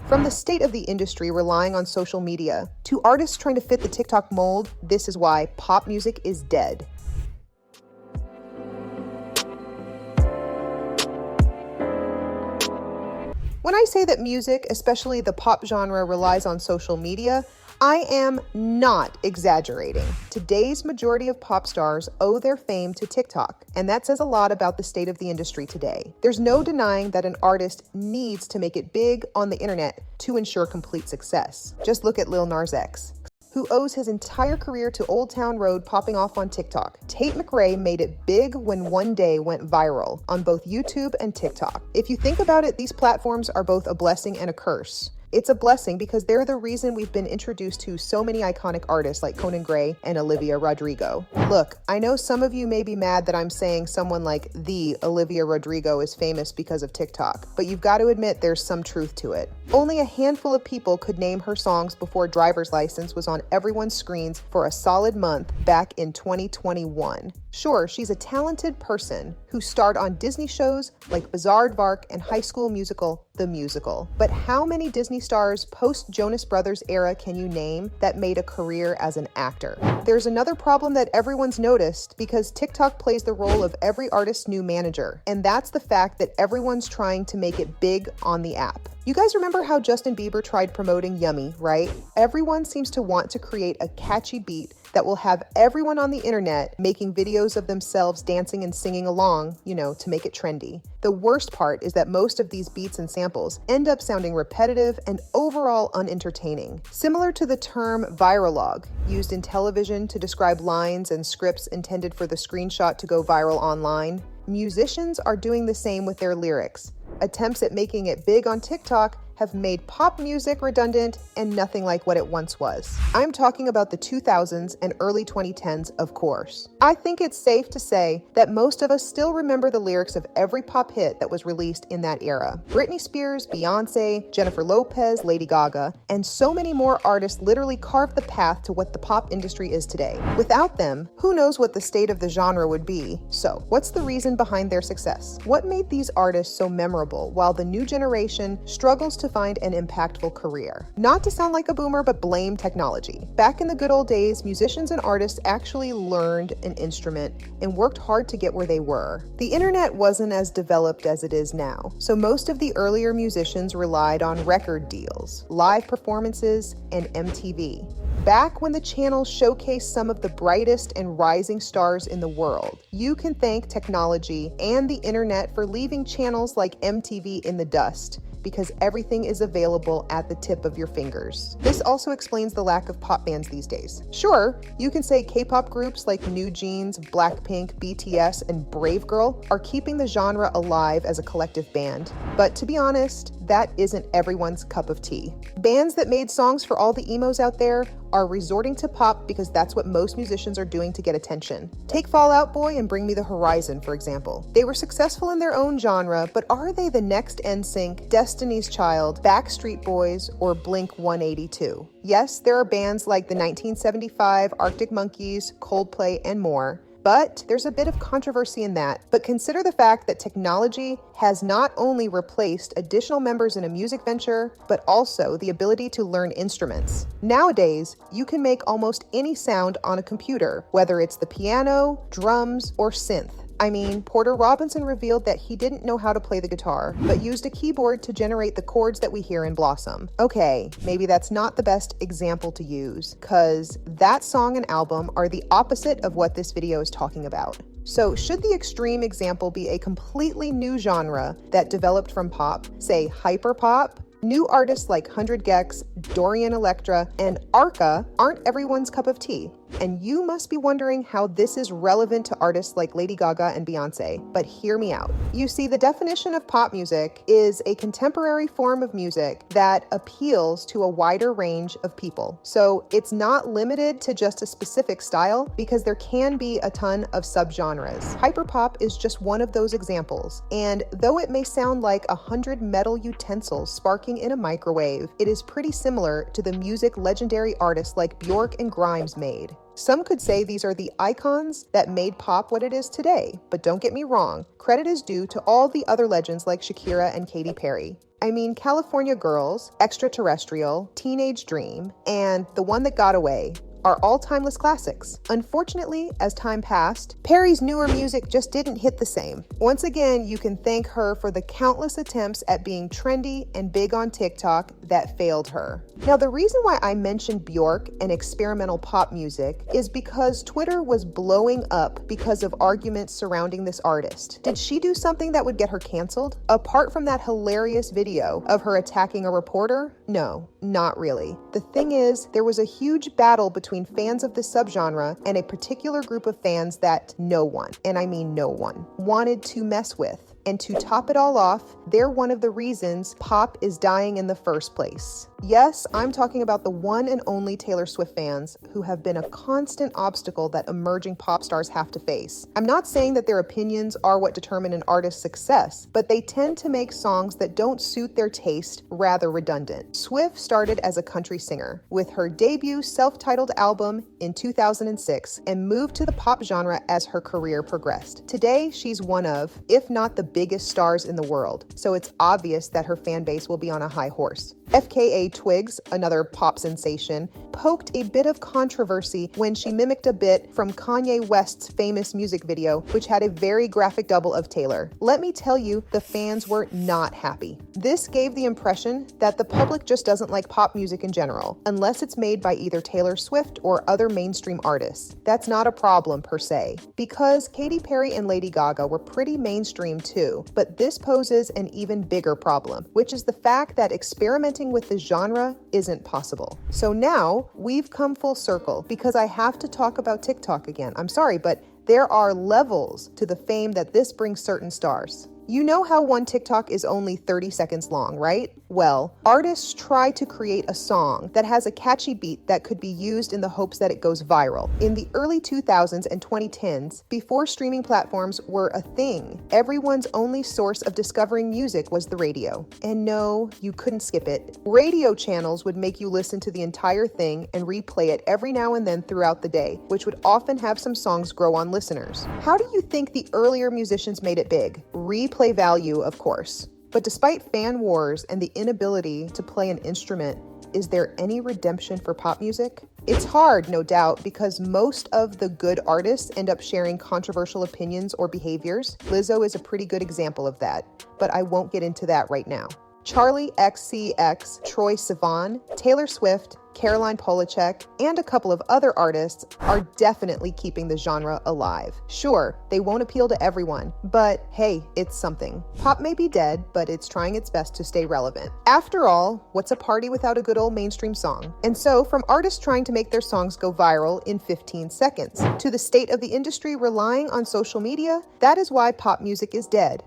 From the state of the industry relying on social media to artists trying to fit the TikTok mold, this is why pop music is dead. When I say that music, especially the pop genre, relies on social media, I am not exaggerating. Today's majority of pop stars owe their fame to TikTok, and that says a lot about the state of the industry today. There's no denying that an artist needs to make it big on the internet to ensure complete success. Just look at Lil Nas X, who owes his entire career to Old Town Road popping off on TikTok. Tate McRae made it big when One Day went viral on both YouTube and TikTok. If you think about it, these platforms are both a blessing and a curse. It's a blessing because they're the reason we've been introduced to so many iconic artists like Conan Gray and Olivia Rodrigo. Look, I know some of you may be mad that I'm saying someone like the Olivia Rodrigo is famous because of TikTok, but you've got to admit there's some truth to it. Only a handful of people could name her songs before Driver's License was on everyone's screens for a solid month back in 2021. Sure, she's a talented person who starred on Disney shows like Bizaardvark and High School Musical, the musical. But how many Disney stars post-Jonas Brothers era can you name that made a career as an actor? There's another problem that everyone's noticed because TikTok plays the role of every artist's new manager, and that's the fact that everyone's trying to make it big on the app. You guys remember how Justin Bieber tried promoting Yummy, right? Everyone seems to want to create a catchy beat that will have everyone on the internet making videos of themselves dancing and singing along, to make it trendy. The worst part is that most of these beats and samples end up sounding repetitive and overall unentertaining. Similar to the term viralog, used in television to describe lines and scripts intended for the screenshot to go viral online, musicians are doing the same with their lyrics. Attempts at making it big on TikTok have made pop music redundant and nothing like what it once was. I'm talking about the 2000s and early 2010s, of course. I think it's safe to say that most of us still remember the lyrics of every pop hit that was released in that era. Britney Spears, Beyonce, Jennifer Lopez, Lady Gaga, and so many more artists literally carved the path to what the pop industry is today. Without them, who knows what the state of the genre would be? So, what's the reason behind their success? What made these artists so memorable while the new generation struggles to find an impactful career? Not to sound like a boomer, but blame technology. Back in the good old days, musicians and artists actually learned an instrument and worked hard to get where they were. The internet wasn't as developed as it is now, so most of the earlier musicians relied on record deals, live performances, and MTV. Back when the channels showcased some of the brightest and rising stars in the world, you can thank technology and the internet for leaving channels like MTV in the dust, because everything is available at the tip of your fingers. This also explains the lack of pop bands these days. Sure, you can say K-pop groups like New Jeans, Blackpink, BTS, and Brave Girl are keeping the genre alive as a collective band, but to be honest, that isn't everyone's cup of tea. Bands that made songs for all the emos out there are resorting to pop because that's what most musicians are doing to get attention. Take Fall Out Boy and Bring Me the Horizon, for example. They were successful in their own genre, but are they the next NSYNC, Destiny's Child, Backstreet Boys, or Blink-182? Yes, there are bands like the 1975, Arctic Monkeys, Coldplay, and more. But there's a bit of controversy in that. But consider the fact that technology has not only replaced additional members in a music venture, but also the ability to learn instruments. Nowadays, you can make almost any sound on a computer, whether it's the piano, drums, or synth. I mean, Porter Robinson revealed that he didn't know how to play the guitar, but used a keyboard to generate the chords that we hear in Blossom. Okay, maybe that's not the best example to use, cause that song and album are the opposite of what this video is talking about. So should the extreme example be a completely new genre that developed from pop, say hyperpop? New artists like 100 gecs, Dorian Electra, and Arca aren't everyone's cup of tea. And you must be wondering how this is relevant to artists like Lady Gaga and Beyonce, but hear me out. You see, the definition of pop music is a contemporary form of music that appeals to a wider range of people. So it's not limited to just a specific style because there can be a ton of subgenres. Hyperpop is just one of those examples. And though it may sound like 100 metal utensils sparking in a microwave, it is pretty similar to the music legendary artists like Bjork and Grimes made. Some could say these are the icons that made pop what it is today, but don't get me wrong, credit is due to all the other legends like Shakira and Katy Perry. I mean, California Girls, Extraterrestrial, Teenage Dream, and The One That Got Away are all timeless classics. Unfortunately, as time passed, Perry's newer music just didn't hit the same. Once again, you can thank her for the countless attempts at being trendy and big on TikTok that failed her. Now, the reason why I mentioned Bjork and experimental pop music is because Twitter was blowing up because of arguments surrounding this artist. Did she do something that would get her canceled? Apart from that hilarious video of her attacking a reporter? No, not really. The thing is, there was a huge battle between fans of this subgenre and a particular group of fans that no one, and I mean no one, wanted to mess with. And to top it all off, they're one of the reasons pop is dying in the first place. Yes, I'm talking about the one and only Taylor Swift fans who have been a constant obstacle that emerging pop stars have to face. I'm not saying that their opinions are what determine an artist's success, but they tend to make songs that don't suit their taste rather redundant. Swift started as a country singer with her debut self-titled album in 2006 and moved to the pop genre as her career progressed. Today, she's one of, if not the biggest stars in the world, so it's obvious that her fan base will be on a high horse. FKA Twigs, another pop sensation, poked a bit of controversy when she mimicked a bit from Kanye West's famous music video, which had a very graphic double of Taylor. Let me tell you, the fans were not happy. This gave the impression that the public just doesn't like pop music in general, unless it's made by either Taylor Swift or other mainstream artists. That's not a problem per se, because Katy Perry and Lady Gaga were pretty mainstream too, but this poses an even bigger problem, which is the fact that experimenting with the genre isn't possible. So now we've come full circle because I have to talk about TikTok again. I'm sorry, but there are levels to the fame that this brings certain stars. You know how one TikTok is only 30 seconds long, right? Well, artists try to create a song that has a catchy beat that could be used in the hopes that it goes viral. In the early 2000s and 2010s, before streaming platforms were a thing, everyone's only source of discovering music was the radio. And no, you couldn't skip it. Radio channels would make you listen to the entire thing and replay it every now and then throughout the day, which would often have some songs grow on listeners. How do you think the earlier musicians made it big? Replay value, of course. But despite fan wars and the inability to play an instrument, is there any redemption for pop music? It's hard, no doubt, because most of the good artists end up sharing controversial opinions or behaviors. Lizzo is a pretty good example of that, but I won't get into that right now. Charli XCX, Troye Sivan, Taylor Swift, Caroline Polachek, and a couple of other artists are definitely keeping the genre alive. Sure, they won't appeal to everyone, but hey, it's something. Pop may be dead, but it's trying its best to stay relevant. After all, what's a party without a good old mainstream song? And so, from artists trying to make their songs go viral in 15 seconds, to the state of the industry relying on social media, that is why pop music is dead.